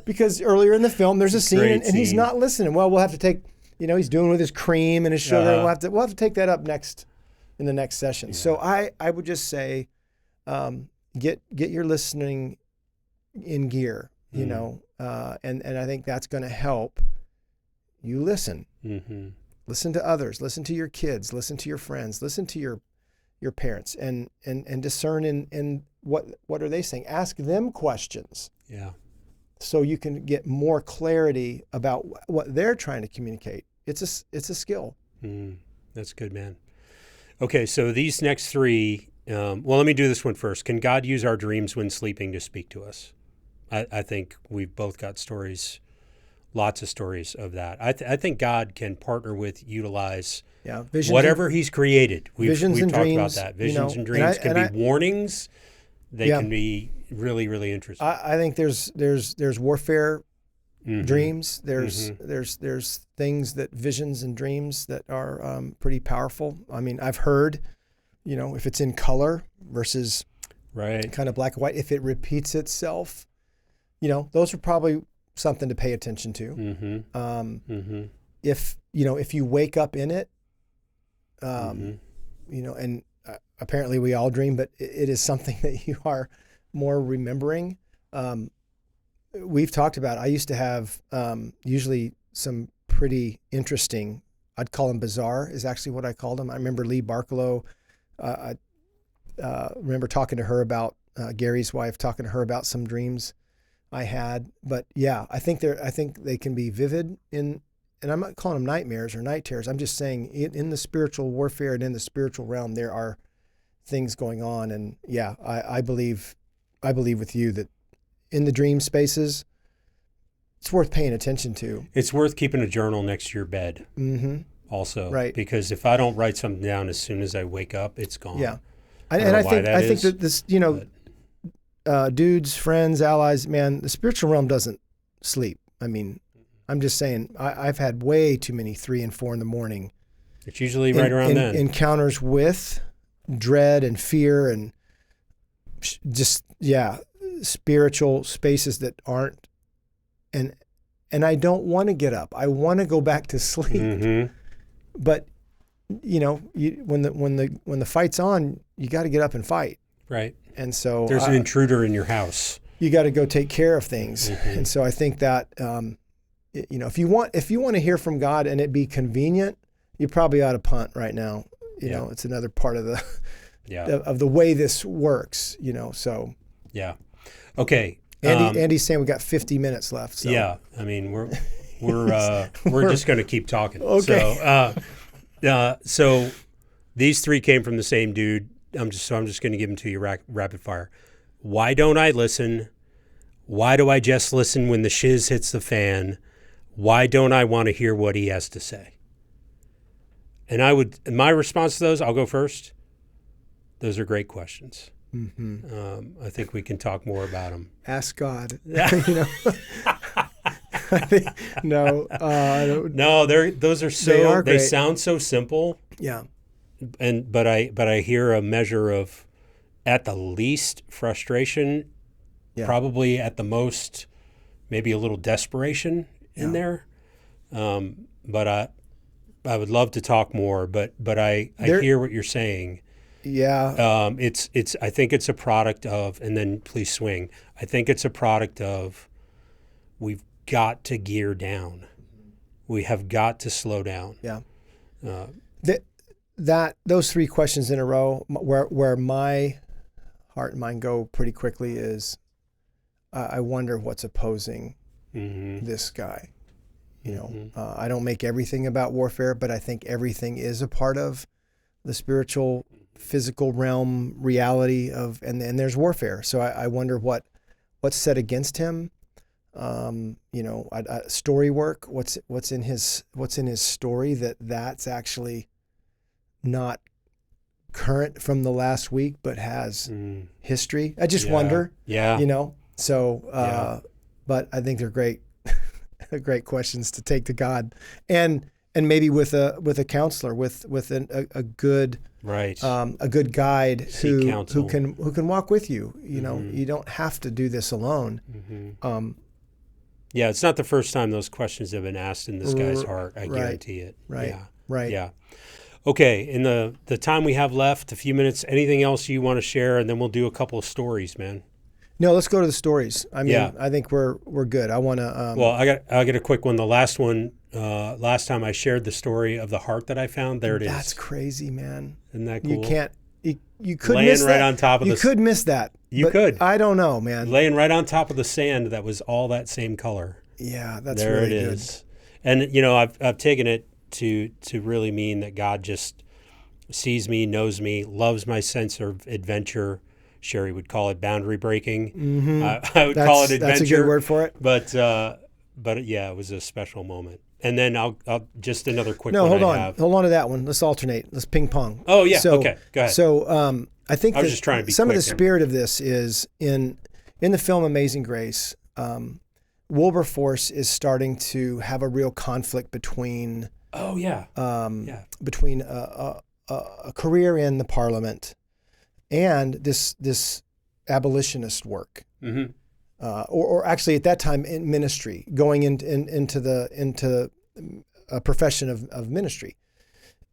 Because earlier in the film, there's a scene and he's not listening. Well, we'll have to take, he's doing with his cream and his sugar. And we'll have to take that up in the next session. Yeah. So I would just say, get your listening in gear, and I think that's going to help you listen. Listen to others, listen to your kids, listen to your friends, listen to your parents, and discern in what are they saying. Ask them questions. Yeah. So you can get more clarity about what they're trying to communicate. It's a skill. That's good, man. Okay, so these next three. Let me do this one first. Can God use our dreams when sleeping to speak to us? I think we've both got stories, lots of stories of that. I think God can utilize whatever He's created. We've talked about that. Visions and dreams can be warnings. They can be really, really interesting. I think there's warfare dreams. There's things that visions and dreams that are pretty powerful. I mean, I've heard, if it's in color versus kind of black and white, if it repeats itself, those are probably something to pay attention to. If you wake up in it, and apparently we all dream, but it is something that you are more remembering. We've talked about, I used to have usually some pretty interesting, I'd call them bizarre is actually what I called them. I remember Lee Barkalow, I remember talking to her about, Gary's wife, talking to her about some dreams I had. But I think they can be vivid and I'm not calling them nightmares or night terrors. I'm just saying in the spiritual warfare and in the spiritual realm, there are things going on. And I believe with you that in the dream spaces, it's worth paying attention to. It's worth keeping a journal next to your bed. Also, right? Because if I don't write something down as soon as I wake up, it's gone. I think that this, dudes, friends, allies, man, the spiritual realm doesn't sleep. I mean, I'm just saying, I've had way too many 3 and 4 in the morning. It's usually right around then. Encounters with dread and fear and just, spiritual spaces that aren't, and I don't want to get up. I want to go back to sleep. Mm-hmm. But when the fight's on, you got to get up and fight. Right. And so there's an intruder in your house. You got to go take care of things. Mm-hmm. And so I think that if you want to hear from God and it be convenient, you probably ought to punt right now. You know, it's another part of the of the way this works. So yeah. Okay. Andy's saying we got 50 minutes left. So. Yeah. I mean, we're just going to keep talking. Okay. So these 3 came from the same dude. I'm just going to give them to you rapid fire. Why don't I listen? Why do I just listen when the shiz hits the fan? Why don't I want to hear what he has to say? And my response to those, I'll go first. Those are great questions. Mm-hmm. I think we can talk more about them. Ask God. No, those are they sound so simple. Yeah. But I hear a measure of, at the least, frustration, probably at the most, maybe a little desperation in there. But I would love to talk more. But I hear what you're saying. Yeah. I think it's a product of, and then please swing. I think it's a product of, we've got to gear down. We have got to slow down. Yeah. Those 3 questions in a row, where my heart and mind go pretty quickly is, I wonder what's opposing this guy. I don't make everything about warfare, but I think everything is a part of the spiritual, physical realm reality of, and there's warfare. So I wonder what's set against him. Story work. What's in his story that's actually not current from the last week, but has history. I just wonder. Yeah. So, but I think they're great, great questions to take to God, and maybe with a counselor, with a good a good guide who can walk with you. You don't have to do this alone. Mm-hmm. Yeah, it's not the first time those questions have been asked in this guy's heart. I guarantee it. Right. Yeah. Right. Yeah. Okay. In the time we have left, a few minutes, anything else you want to share, and then we'll do a couple of stories, man. No, let's go to the stories. I mean, I think we're good. I want to. Well, I got a quick one. The last one, last time I shared the story of the heart that I found. There it is. That's crazy, man. Isn't that cool? You can't. You could laying miss right that. On top of you could miss that. You could. I don't know, man. Laying right on top of the sand that was all that same color. Yeah, that's there really it good. Is. And I've taken it to really mean that God just sees me, knows me, loves my sense of adventure. Sherry would call it boundary breaking. Mm-hmm. I would call it adventure. That's a good word for it. But yeah, it was a special moment. And then I'll just another quick one. No, hold on to that one. Let's alternate. Let's ping pong. Oh yeah. Okay. Go ahead. So I think I was just trying to be some quick of the spirit of this is in the film Amazing Grace. Wilberforce is starting to have a real conflict between. Oh yeah. Between a career in the Parliament and this abolitionist work, mm-hmm. or actually at that time in ministry, going into a profession of ministry,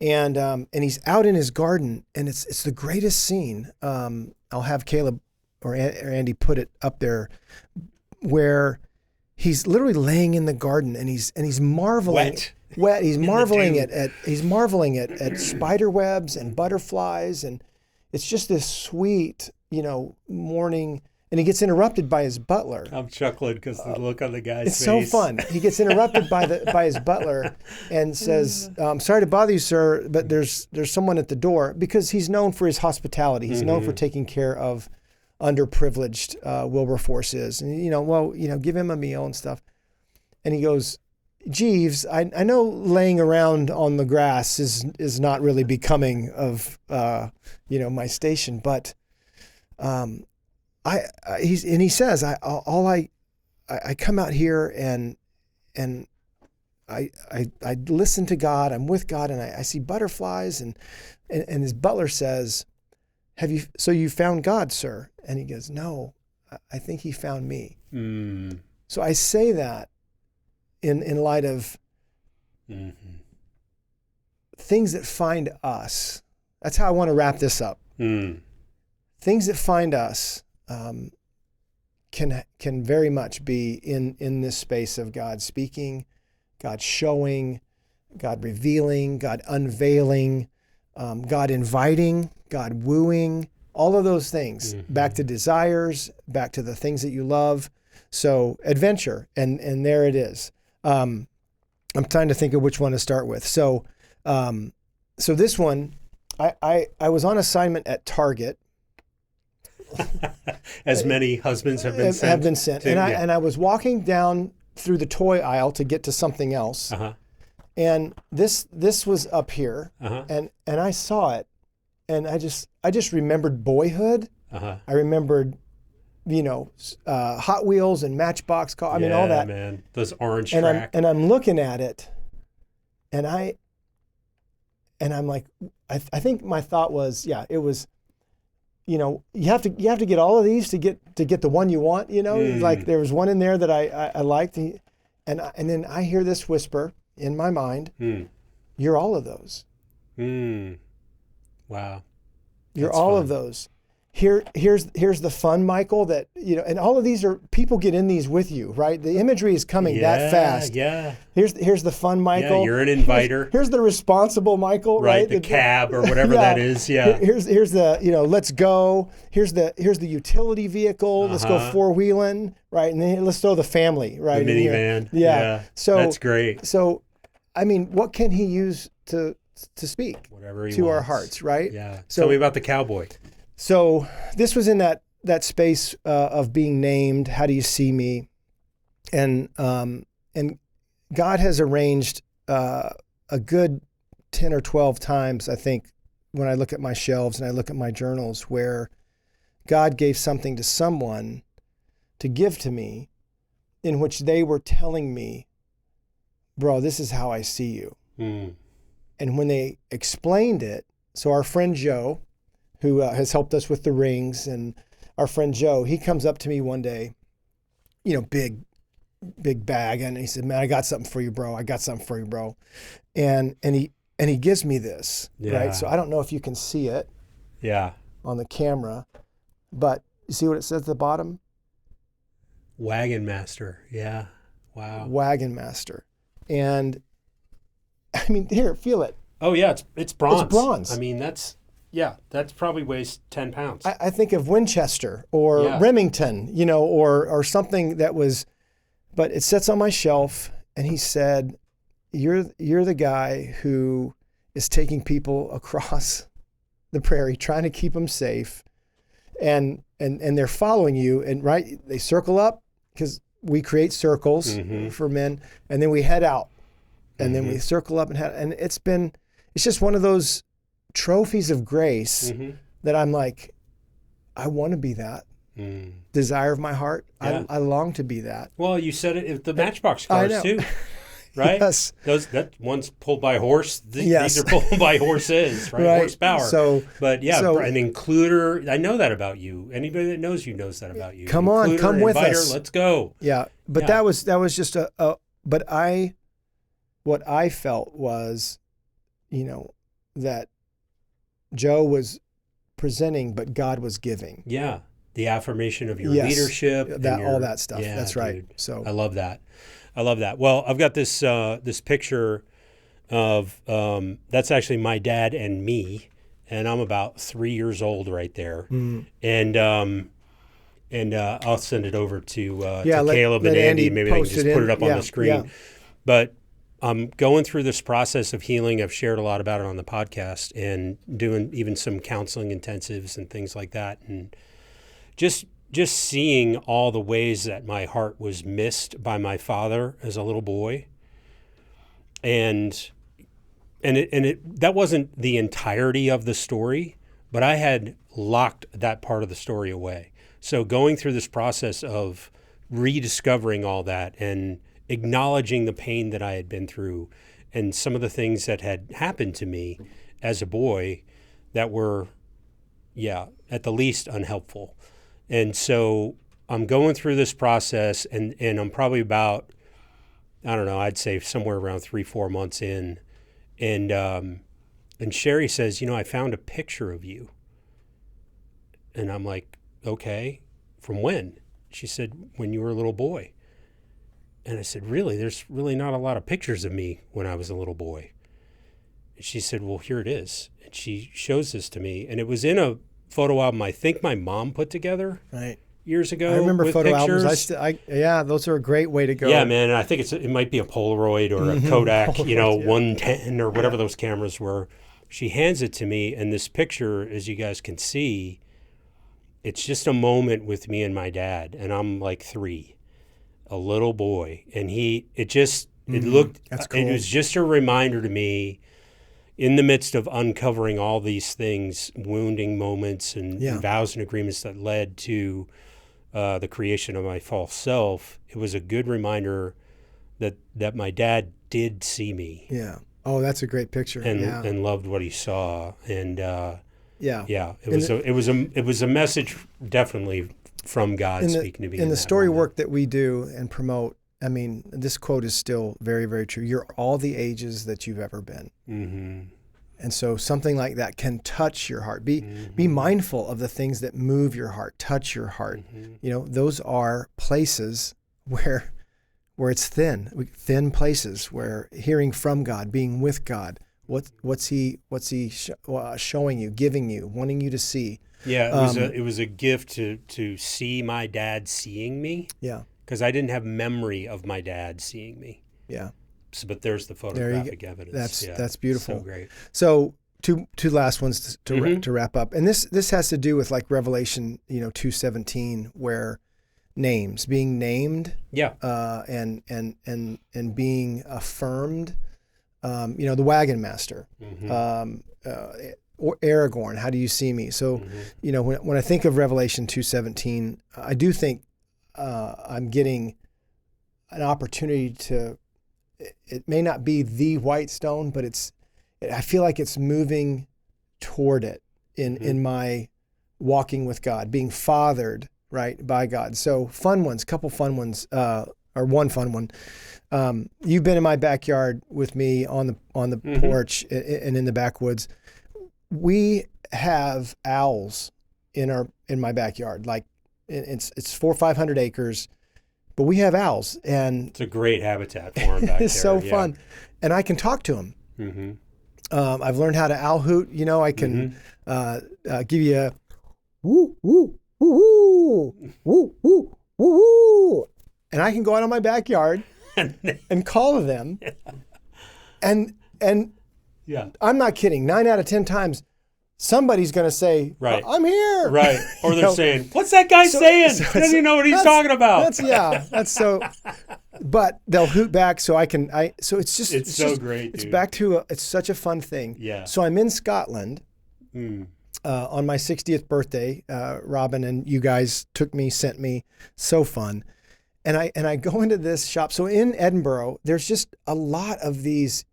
and he's out in his garden, and it's the greatest scene. I'll have Caleb or Andy put it up there, where he's literally laying in the garden, and he's marveling. Wet. He's marveling at spider webs and butterflies, and it's just this sweet, morning. And he gets interrupted by his butler. I'm chuckling because the look on the guy's face. It's so fun. He gets interrupted by his butler and says, "Sorry to bother you, sir, but there's someone at the door," because he's known for his hospitality. He's known for taking care of underprivileged Wilberforce is, and give him a meal and stuff. And he goes, Jeeves, I know laying around on the grass is not really becoming of my station, but he says I come out here and I listen to God, I'm with God, and I see butterflies, and his butler says, you found God, sir? And he goes, no, I think he found me. So I say that in light of things that find us. That's how I want to wrap this up. Things that find us can very much be in this space of God speaking, God showing, God revealing, God unveiling, God inviting, God wooing, all of those things. Back to desires, back to the things that you love. So adventure, and there it is. I'm trying to think of which one to start with. So this one, I was on assignment at Target. As many husbands have been sent. And I was walking down through the toy aisle to get to something else. And this was up here, and I saw it, and I just remembered boyhood. I remembered, Hot Wheels and Matchbox car. I mean, all that. Man, those orange track. And I'm looking at it, and I'm like, I think my thought was, it was, you have to get all of these to get the one you want. Like there was one in there that I liked, and then I hear this whisper in my mind, you're all of those. Wow. You're all fun. Of those. Here's the fun, Michael, that, and all of these are, people get in these with you, right? The imagery is coming that fast. Yeah. Here's the fun, Michael. Yeah, you're an inviter. Here's the responsible Michael, right? The cab or whatever that is. Yeah. Here's the, let's go. Here's the utility vehicle. Let's go four-wheeling, right? And then let's throw the family, right? The minivan. Yeah. So that's great. So, I mean, what can he use to speak whatever he to wants. our hearts, right? Yeah. So, tell me about the cowboy. So this was in that space of being named. How do you see me? And God has arranged a good 10 or 12 times, I think, when I look at my shelves and I look at my journals, where God gave something to someone to give to me, in which they were telling me, bro, this is how I see you. And when they explained it, so our friend Joe, who has helped us with the rings, and our friend Joe, he comes up to me one day, big bag, and he said, man, I got something for you, bro. And he gives me this, right? So I don't know if you can see it on the camera, but you see what it says at the bottom? Wagon Master. Yeah. Wow. Wagon Master. And I mean, here, feel it. Oh yeah, it's bronze. It's bronze. I mean, that's probably weighs 10 pounds. I think of Winchester or Remington, or something that was, but it sits on my shelf, and he said, you're the guy who is taking people across the prairie, trying to keep them safe, and they're following you, and right, they circle up, because we create circles for men, and then we head out, and then we circle up and head, and it's just one of those trophies of grace that I'm like, I want to be that. Desire of my heart. Yeah. I long to be that. Well, you said it, the Matchbox cars too, right? Yes. That one's pulled by horse. These are pulled by horses, right? Horsepower. But an includer. I know that about you. Anybody that knows you knows that about you. Come on, come with us. Let's go. Yeah, but that was just but what I felt was, that Joe was presenting, but God was giving. Yeah. The affirmation of your leadership. All that stuff. Yeah, that's right. Dude. So I love that. Well, I've got this picture of, that's actually my dad and me, and I'm about 3 years old right there. And I'll send it over to Caleb and Andy. Maybe they can just put it up on the screen. Yeah. But I'm going through this process of healing. I've shared a lot about it on the podcast, and doing even some counseling intensives and things like that. And just seeing all the ways that my heart was missed by my father as a little boy, and that wasn't the entirety of the story, but I had locked that part of the story away. So going through this process of rediscovering all that and acknowledging the pain that I had been through and some of the things that had happened to me as a boy that were, at the least unhelpful. And so I'm going through this process and I'm probably about, I don't know, I'd say somewhere around 3-4 months in. And Sherry says, I found a picture of you. And I'm like, okay, from when? She said, when you were a little boy. And I said, really? There's really not a lot of pictures of me when I was a little boy. And she said, well, here it is. And she shows this to me. And it was in a photo album I think my mom put together years ago. I remember with photo pictures. albums. Those are a great way to go. Yeah, man. And I think it might be a Polaroid or a Kodak, Polaroid, 110 or whatever those cameras were. She hands it to me. And this picture, as you guys can see, it's just a moment with me and my dad. And I'm like 3. A little boy, and it looked, that's cool. It was just a reminder to me in the midst of uncovering all these things, wounding moments and vows and agreements that led to the creation of my false self. It was a good reminder that my dad did see me. Yeah. Oh, that's a great picture. And loved what he saw. And it was a message definitely from God speaking to me. In the story work that we do and promote, I mean, this quote is still very, very true. You're all the ages that you've ever been. Mm-hmm. And so something like that can touch your heart. Be mindful of the things that move your heart, touch your heart. Mm-hmm. Those are places where it's thin places where hearing from God, being with God, what's he showing you, giving you, wanting you to see. Yeah, it was a gift to see my dad seeing me. Yeah, because I didn't have memory of my dad seeing me. Yeah, but there's the photographic evidence. That's beautiful. So great. So two last ones to wrap up, and this has to do with like Revelation 2:17, where being named, and being affirmed. The Wagon Master. Or Aragorn, how do you see me? So, when I think of Revelation 2:17, I do think I'm getting an opportunity to. It may not be the white stone, but I feel like it's moving toward it in my walking with God, being fathered by God. So couple fun ones, or one fun one. You've been in my backyard with me on the porch and in the backwoods. We have owls in my backyard. Like it's 400 or 500 acres, but we have owls, and it's a great habitat for them back there. It's so fun, and I can talk to them. Mm-hmm. I've learned how to owl hoot. I can give you a woo woo woo woo woo woo woo, and I can go out on my backyard and call to them, and. Yeah, I'm not kidding. 9 out of 10 times, somebody's going to say, I'm here. Right. Or they're saying, what's that guy saying? Doesn't even know what he's talking about. That's so. But they'll hoot back so I can. So it's just. It's so great, dude. It's back to it's such a fun thing. Yeah. So I'm in Scotland on my 60th birthday. Robin and you guys sent me. So fun. And I go into this shop. So in Edinburgh, there's just a lot of these.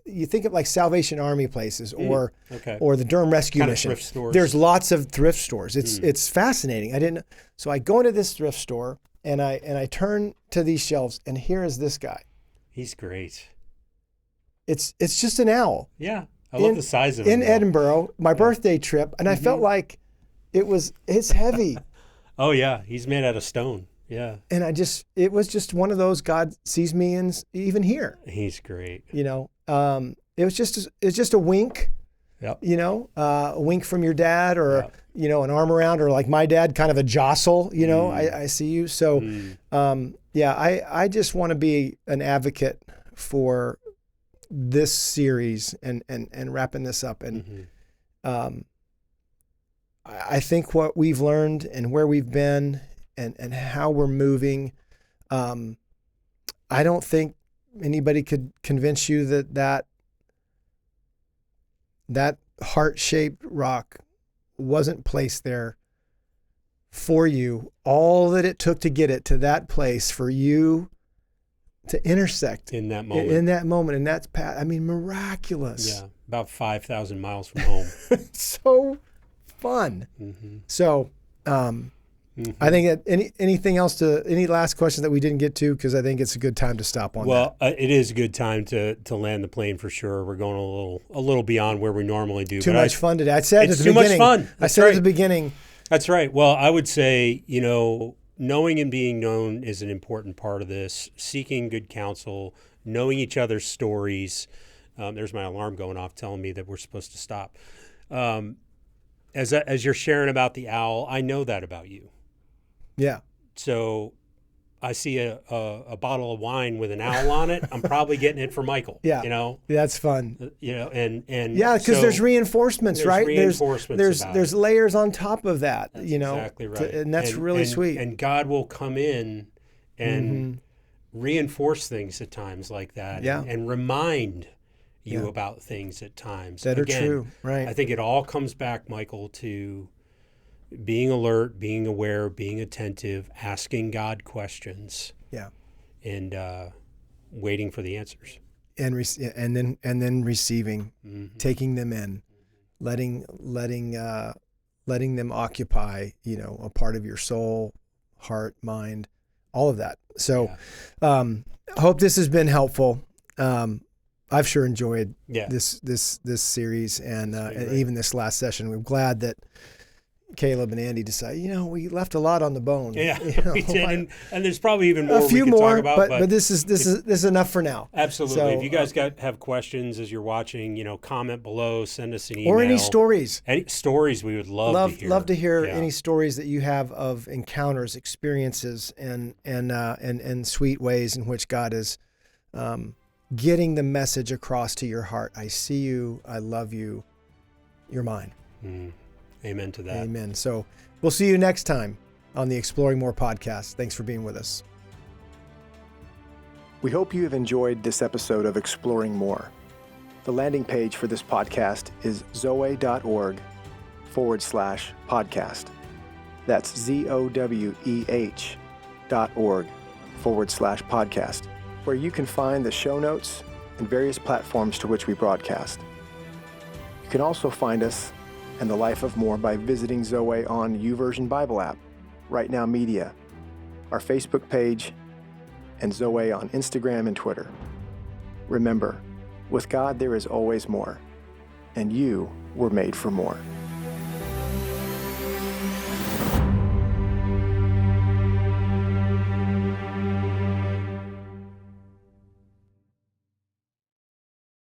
You think of like Salvation Army places or the Durham Rescue Mission. Thrift stores. There's lots of thrift stores. It's fascinating. So I go into this thrift store and I turn to these shelves, and here is this guy. He's great. It's just an owl. Yeah, I love the size of him. In Edinburgh, my birthday trip, and I felt like it's heavy. Oh yeah, he's made out of stone. Yeah. And it was just one of those, God sees me even here. He's great. It was just a wink. Yep. A wink from your dad, or an arm around, or like my dad, kind of a jostle. I see you. So, I just want to be an advocate for this series and wrapping this up. And I think what we've learned and where we've been and how we're moving, I don't think anybody could convince you that heart-shaped rock wasn't placed there for you, all that it took to get it to that place for you to intersect in that moment. And that's, miraculous. Yeah, about 5,000 miles from home. So fun. Mm-hmm. So, I think that any last questions that we didn't get to, because I think it's a good time to stop on that. Well, it is a good time to land the plane for sure. We're going a little beyond where we normally do. Too much fun today. I said at the beginning. It's too much fun. I said at the beginning. That's right. Well, I would say, knowing and being known is an important part of this. Seeking good counsel, knowing each other's stories. There's my alarm going off telling me that we're supposed to stop. As you're sharing about the owl, I know that about you. Yeah. So I see a bottle of wine with an owl on it. I'm probably getting it for Michael. Yeah. That's fun. And yeah, because there's reinforcements, right? Reinforcements there's layers on top of that. That's exactly right. And that's really sweet. And God will come in and reinforce things at times like that. Yeah. And remind you about things at times that are true. Right. I think it all comes back, Michael, to being alert, being aware, being attentive, asking God questions. Yeah. And waiting for the answers. And then receiving, taking them in, letting them occupy, a part of your soul, heart, mind, all of that. So, I hope this has been helpful. I've sure enjoyed this series and even this last session. We're glad that Caleb and Andy decided, we left a lot on the bone. Yeah, we did, and there's probably even more a few we could more, talk about. But this is enough for now. Absolutely. So, if you guys have questions as you're watching, comment below, send us an email. Or any stories. Any stories we would love to hear. Love to hear any stories that you have of encounters, experiences, and sweet ways in which God is getting the message across to your heart. I see you. I love you. You're mine. Amen to that. Amen. So we'll see you next time on the Exploring More podcast. Thanks for being with us. We hope you have enjoyed this episode of Exploring More. The landing page for this podcast is zoe.org/podcast. That's ZOWEH.org/podcast, where you can find the show notes and various platforms to which we broadcast. You can also find us and the Life of More by visiting Zoe on YouVersion Bible app, Right Now Media, our Facebook page, and Zoe on Instagram and Twitter. Remember, with God there is always more, and you were made for more.